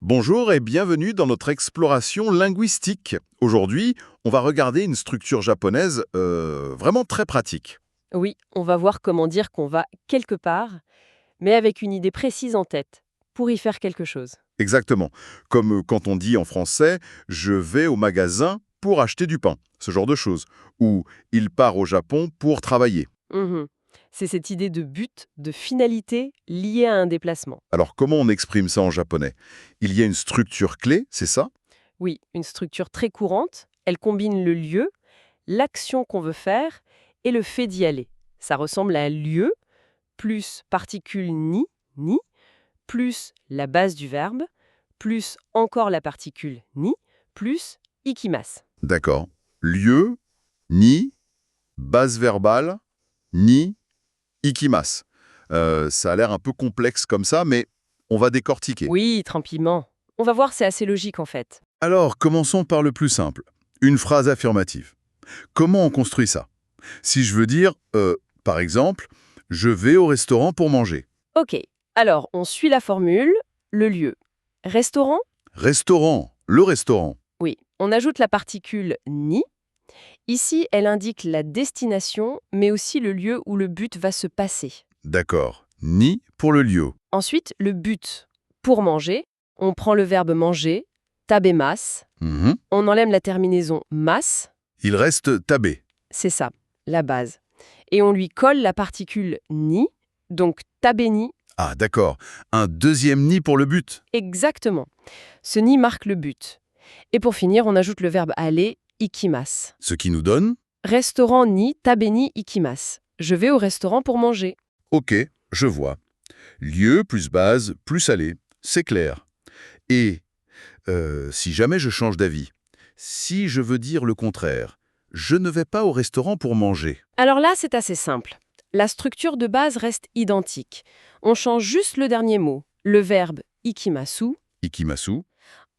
Bonjour et bienvenue dans notre exploration linguistique. Aujourd'hui, on va regarder une structure japonaise vraiment très pratique. Oui, on va voir comment dire qu'on va quelque part, mais avec une idée précise en tête, pour y faire quelque chose. Exactement. Comme quand on dit en français «je vais au magasin pour acheter du pain», ce genre de choses. Ou «il part au Japon pour travailler». Mhm. C'est cette idée de but, de finalité liée à un déplacement. Alors comment on exprime ça en japonais? Il y a une structure clé, c'est ça? Oui, une structure très courante, elle combine le lieu, l'action qu'on veut faire et le fait d'y aller. Ça ressemble à lieu, plus particule ni, plus la base du verbe, plus encore la particule ni, plus ikimas. D'accord. Lieu, ni, base verbale, ni, ikimas. Ça a l'air un peu complexe comme ça, mais on va décortiquer. Oui, tranquillement. On va voir, c'est assez logique en fait. Alors, commençons par le plus simple. Une phrase affirmative. Comment on construit ça? Si je veux dire, par exemple, je vais au restaurant pour manger. Ok, alors on suit la formule, le lieu. Restaurant? Restaurant, le restaurant. Oui. On ajoute la particule ni. Ici, elle indique la destination, mais aussi le lieu où le but va se passer. D'accord. Ni pour le lieu. Ensuite, le but. Pour manger, on prend le verbe manger, tabemas. Mhm. On enlève la terminaison mas, Il reste tabé. c'est ça, la base. Et on lui colle la particule ni, donc tabeni. Ah, d'accord. Un deuxième ni pour le but. Exactement. Ce ni marque le but. Et pour finir, on ajoute le verbe aller, ikimas. Ce qui nous donne, Restaurant ni tabeni ikimas. Je vais au restaurant pour manger. ok, je vois. Lieu plus base plus aller. C'est clair. Et si jamais je change d'avis, si je veux dire le contraire, je ne vais pas au restaurant pour manger. Alors là, c'est assez simple. La structure de base reste identique. On change juste le dernier mot, le verbe ikimasu. Ikimasu.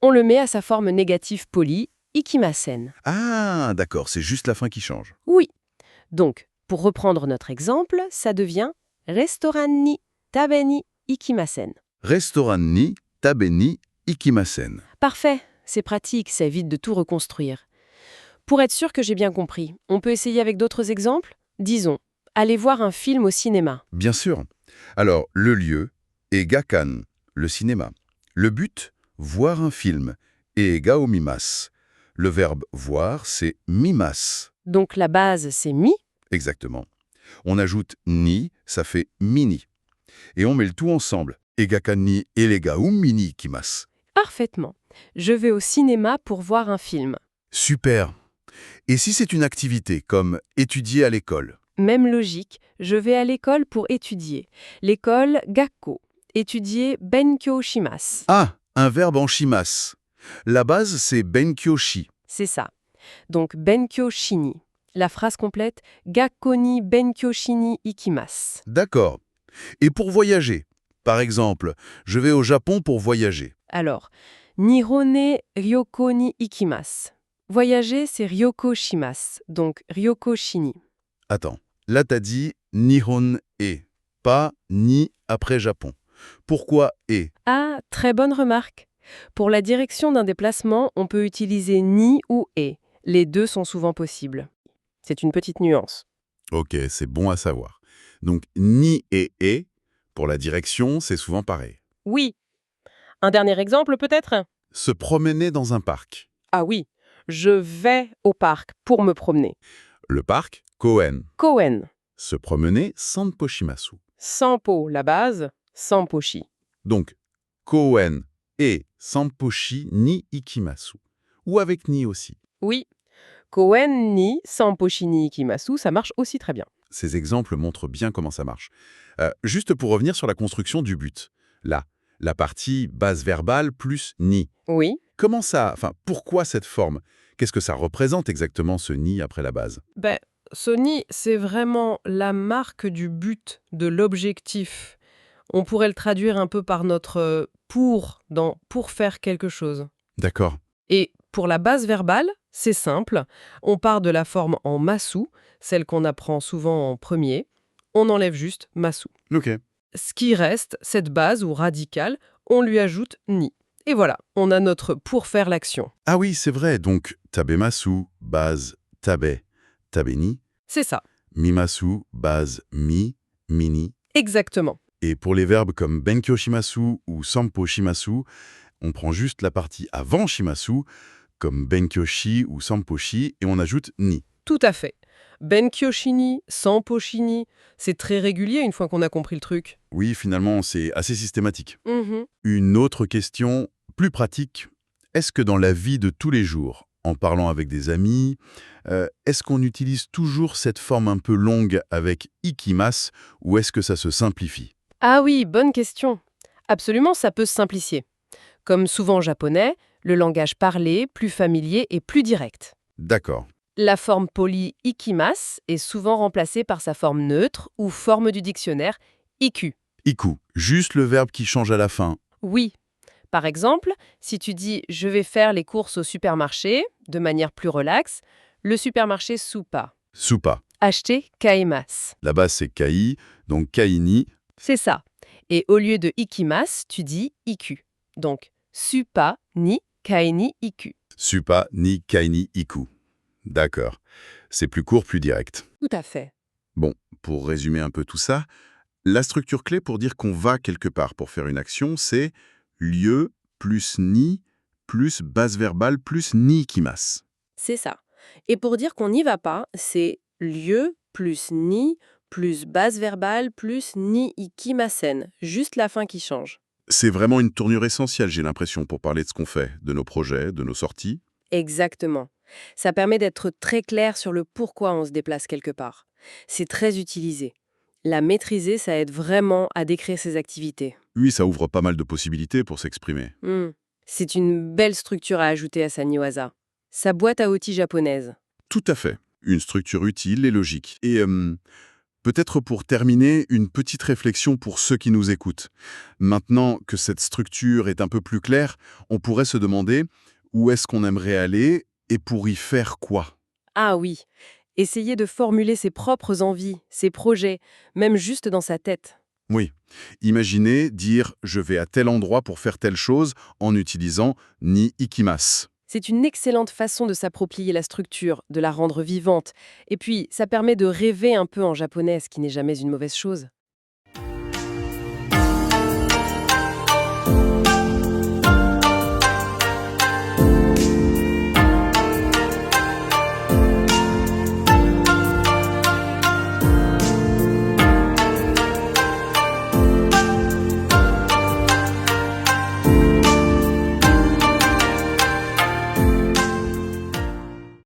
On le met à sa forme négative polie, ikimasen. Ah, d'accord, c'est juste la fin qui change. Oui. Donc, pour reprendre notre exemple, ça devient restaurant ni tabeni ikimasen. Restaurant ni, tabe ni, ikimasen. Parfait, c'est pratique, ça évite de tout reconstruire. Pour être sûr que j'ai bien compris, on peut essayer avec d'autres exemples? Disons, aller voir un film au cinéma. Bien sûr. Alors, le lieu est gakan, le cinéma. Le but, voir un film, est gaomimas. Le verbe voir, c'est mimas. Donc la base, c'est mi. Exactement. On ajoute ni, ça fait mini. Et on met le tout ensemble. Egakan ni elegaum mini kimas. Parfaitement. Je vais au cinéma pour voir un film. Super. Et si c'est une activité comme étudier à l'école? Même logique, je vais à l'école pour étudier. L'école, gakko. Étudier, benkyo shimasu. Ah, un verbe en shimas. La base, c'est benkyoshi. C'est ça. Donc benkyo shini. La phrase complète, gakko ni benkyo shini ikimasu. D'accord. Et pour voyager? Par exemple, je vais au Japon pour voyager. Alors, Nihone ryoko ni ikimasu. Voyager, c'est ryoko shimasu, donc ryoko shini. Attends, là t'as dit Nihon e, pas ni après Japon. Pourquoi e? Ah, très bonne remarque. Pour la direction d'un déplacement, on peut utiliser ni ou et. Les deux sont souvent possibles. C'est une petite nuance. Ok, c'est bon à savoir. Donc ni et e, pour la direction, c'est souvent pareil. Oui. Un dernier exemple peut-être? Se promener dans un parc. Ah oui, je vais au parc pour me promener. Le parc, koen. Koen. Se promener, sanposhimasu. Sampo, la base, samposhi. Donc, koen et sanposhi ni ikimasu. Ou avec ni aussi. Oui. Koen ni samposhi ni ikimasu, ça marche aussi très bien. Ces exemples montrent bien comment ça marche. Juste pour revenir sur la construction du but. Là, la partie base verbale plus ni. Oui. Comment ça, pourquoi cette forme? Qu'est-ce que ça représente exactement ce ni après la base? Ce ni, c'est vraiment la marque du but, de l'objectif. On pourrait le traduire un peu par notre pour dans pour faire quelque chose. D'accord. Et pour la base verbale, c'est simple. On part de la forme en masu, celle qu'on apprend souvent en premier. On enlève juste masu. Ok. Ce qui reste, cette base ou radicale, on lui ajoute ni. Et voilà, on a notre pour faire l'action. Ah oui, c'est vrai, donc tabemasu, base tabe, tabeni, C'est ça, mimasu, base mi, mini. exactement. Et pour les verbes comme benkyo shimasu ou sampo shimasu, on prend juste la partie avant shimasu, comme benkyoshi ou samposhi, et on ajoute ni. Tout à fait. Benkyoshini, Samposhini, c'est très régulier une fois qu'on a compris le truc. Oui, finalement, c'est assez systématique. Mhm. Une autre question, plus pratique, est-ce que dans la vie de tous les jours, en parlant avec des amis, est-ce qu'on utilise toujours cette forme un peu longue avec ikimas, ou est-ce que ça se simplifie? Ah oui, bonne question. Absolument, ça peut se simplifier. Comme souvent en japonais, le langage parlé, plus familier et plus direct. D'accord. La forme polie ikimas est souvent remplacée par sa forme neutre ou forme du dictionnaire iku. Iku, juste le verbe qui change à la fin. Oui. Par exemple, si tu dis je vais faire les courses au supermarché de manière plus relaxe, le supermarché soupa. Supa. Acheter kaimas. La base c'est kai, donc kaini. C'est ça. Et au lieu de ikimas, tu dis iku. Donc supa ni kai ni iku. Supa ni kaini iku. D'accord. C'est plus court, plus direct. Tout à fait. Bon, pour résumer un peu tout ça, la structure clé pour dire qu'on va quelque part pour faire une action, c'est lieu plus ni plus base verbale plus ni ikimas. C'est ça. Et pour dire qu'on n'y va pas, c'est lieu plus ni plus base verbale plus ni ikimasen. Juste la fin qui change. C'est vraiment une tournure essentielle, j'ai l'impression, pour parler de ce qu'on fait, de nos projets, de nos sorties. Exactement. Ça permet d'être très clair sur le pourquoi on se déplace quelque part. C'est très utilisé. La maîtriser, ça aide vraiment à décrire ses activités. Oui, ça ouvre pas mal de possibilités pour s'exprimer. Hmm. C'est une belle structure à ajouter à sa Niwaza. Sa boîte à outils japonaise. Tout à fait. Une structure utile et logique. Et peut-être pour terminer, une petite réflexion pour ceux qui nous écoutent. Maintenant que cette structure est un peu plus claire, on pourrait se demander où est-ce qu'on aimerait aller et pour y faire quoi? Ah oui, essayer de formuler ses propres envies, ses projets, même juste dans sa tête. Oui. Imaginez dire « je vais à tel endroit pour faire telle chose » en utilisant « ni ikimas ». C'est une excellente façon de s'approprier la structure, de la rendre vivante. Et puis, ça permet de rêver un peu en japonais, ce qui n'est jamais une mauvaise chose.